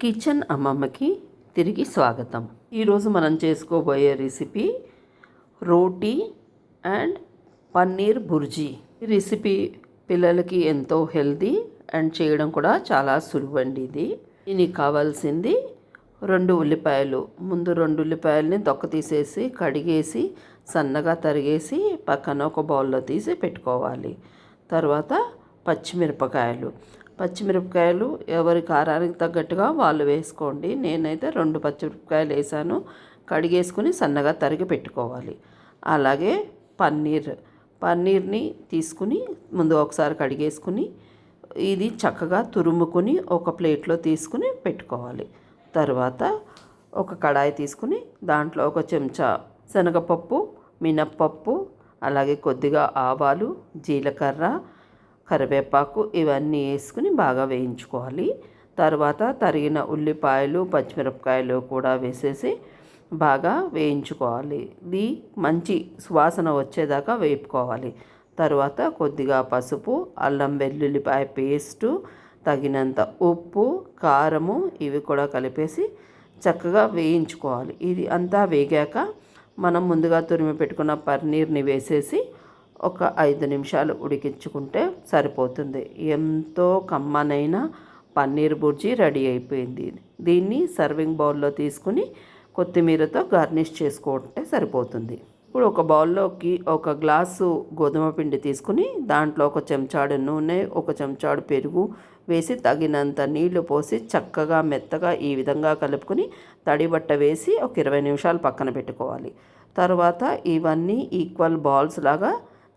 Kitchen అమ్మమ్మకి తిరిగి స్వాగతం. ఈరోజు మనం చేసుకోబోయే recipe roti and paneer bhurji. ఈ రెసిపీ పిల్లలకి ఎంతో హెల్తీ అండ్ చేయడం కూడా చాలా సులువండి. దీనికి కావాల్సింది 2 ఉల్లిపాయలు. ముందు 2 ఉల్లిపాయలని తొక్క తీసేసి కడిగేసి సన్నగా తరిగేసి పక్కన ఒక బౌల్లో తీసి పెట్టుకోవాలి. తర్వాత పచ్చిమిరపకాయలు ఎవరి కారానికి తగ్గట్టుగా వాళ్ళు వేసుకోండి. నేనైతే 2 పచ్చిమిరపకాయలు వేసాను. కడిగేసుకుని సన్నగా తరిగి పెట్టుకోవాలి. అలాగే పన్నీర్ని తీసుకుని ముందు ఒకసారి కడిగేసుకుని ఇది చక్కగా తురుముకుని ఒక ప్లేట్లో తీసుకుని పెట్టుకోవాలి. తర్వాత ఒక కడాయి తీసుకుని దాంట్లో ఒక చెంచా శనగపప్పు, మినప్పప్పు, అలాగే కొద్దిగా ఆవాలు, జీలకర్ర, కరివేపాకు ఇవన్నీ వేసుకుని బాగా వేయించుకోవాలి. తర్వాత తరిగిన ఉల్లిపాయలు, పచ్చిమిరపకాయలు కూడా వేసేసి బాగా వేయించుకోవాలి. ఇది మంచి సువాసన వచ్చేదాకా వేపుకోవాలి. తర్వాత కొద్దిగా పసుపు, అల్లం వెల్లుల్లిపాయ పేస్టు, తగినంత ఉప్పు, కారము ఇవి కూడా కలిపేసి చక్కగా వేయించుకోవాలి. ఇది అంతా వేగాక మనం ముందుగా తురిమి పెట్టుకున్న పన్నీర్ని వేసేసి ఒక 5 నిమిషాలు ఉడికించుకుంటే సరిపోతుంది. ఎంతో కమ్మనైన పన్నీర్ బుర్జీ రెడీ అయిపోయింది. దీన్ని సర్వింగ్ బౌల్లో తీసుకుని కొత్తిమీరతో గార్నిష్ చేసుకుంటే సరిపోతుంది. ఇప్పుడు ఒక బౌల్లోకి ఒక గ్లాసు గోధుమ పిండి తీసుకుని దాంట్లో ఒక చెంచాడు నూనె, ఒక చెంచాడు పెరుగు వేసి తగినంత నీళ్లు పోసి చక్కగా మెత్తగా ఈ విధంగా కలుపుకొని తడి బట్ట వేసి ఒక 20 నిమిషాలు పక్కన పెట్టుకోవాలి. తర్వాత ఇవన్నీ ఈక్వల్ బాల్స్ లాగా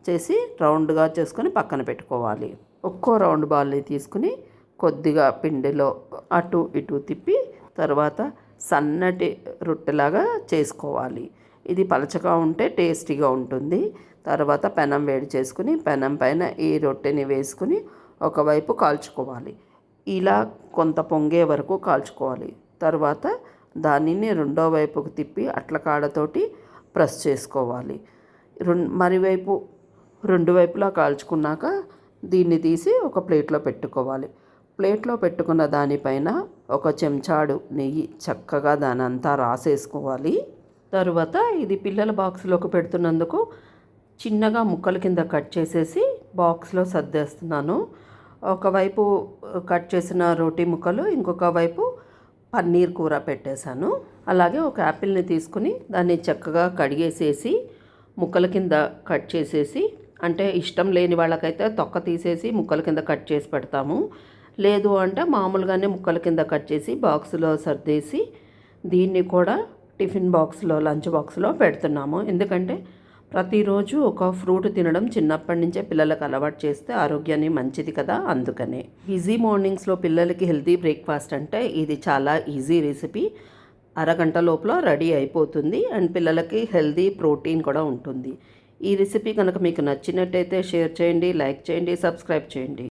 చేసి రౌండ్గా చేసుకొని పక్కన పెట్టుకోవాలి. ఒక్కో రౌండ్ బాల్ని తీసుకుని కొద్దిగా పిండిలో అటు ఇటు తిప్పి తర్వాత సన్నటి రొట్టెలాగా చేసుకోవాలి. ఇది పలచగా ఉంటే టేస్టీగా ఉంటుంది. తర్వాత పెనం వేడి చేసుకుని పెనం పైన ఈ రొట్టెని వేసుకుని ఒకవైపు కాల్చుకోవాలి. ఇలా కొంత పొంగే వరకు కాల్చుకోవాలి. తర్వాత దానిని రెండో వైపుకు తిప్పి అట్ల కాడతోటి ప్రెస్ చేసుకోవాలి. మరోవైపు 2 వైపులా కాల్చుకున్నాక దీన్ని తీసి ఒక ప్లేట్లో పెట్టుకోవాలి. ప్లేట్లో పెట్టుకున్న దానిపైన ఒక చెంచాడు నెయ్యి చక్కగా దానంతా రాసేసుకోవాలి. తరువాత ఇది పిల్లల బాక్స్లోకి పెడుతున్నందుకు చిన్నగా ముక్కల కింద కట్ చేసేసి బాక్స్లో సర్దేస్తున్నాను. ఒకవైపు కట్ చేసిన రోటీ ముక్కలు, ఇంకొక వైపు పన్నీర్ కూర పెట్టేశాను. అలాగే ఒక యాపిల్ని తీసుకుని దాన్ని చక్కగా కడిగేసేసి ముక్కల కింద కట్ చేసేసి, అంటే ఇష్టం లేని వాళ్ళకైతే తొక్క తీసేసి ముక్కల కింద కట్ చేసి పెడతాము. లేదు అంటే మామూలుగానే ముక్కల కింద కట్ చేసి బాక్స్లో సర్దేసి దీన్ని కూడా టిఫిన్ బాక్స్లో, లంచ్ బాక్స్లో పెడుతున్నాము. ఎందుకంటే ప్రతిరోజు ఒక ఫ్రూట్ తినడం చిన్నప్పటి నుంచే పిల్లలకు అలవాటు చేస్తే ఆరోగ్యానికి మంచిది కదా, అందుకనే. ఈజీ మార్నింగ్స్లో పిల్లలకి హెల్తీ బ్రేక్ఫాస్ట్ అంటే ఇది చాలా ఈజీ రెసిపీ. అరగంట లోపల రెడీ అయిపోతుంది అండ్ పిల్లలకి హెల్తీ ప్రోటీన్ కూడా ఉంటుంది. ఈ రెసిపీ కనుక మీకు నచ్చినట్టయితే షేర్ చేయండి, లైక్ చేయండి, సబ్స్క్రైబ్ చేయండి.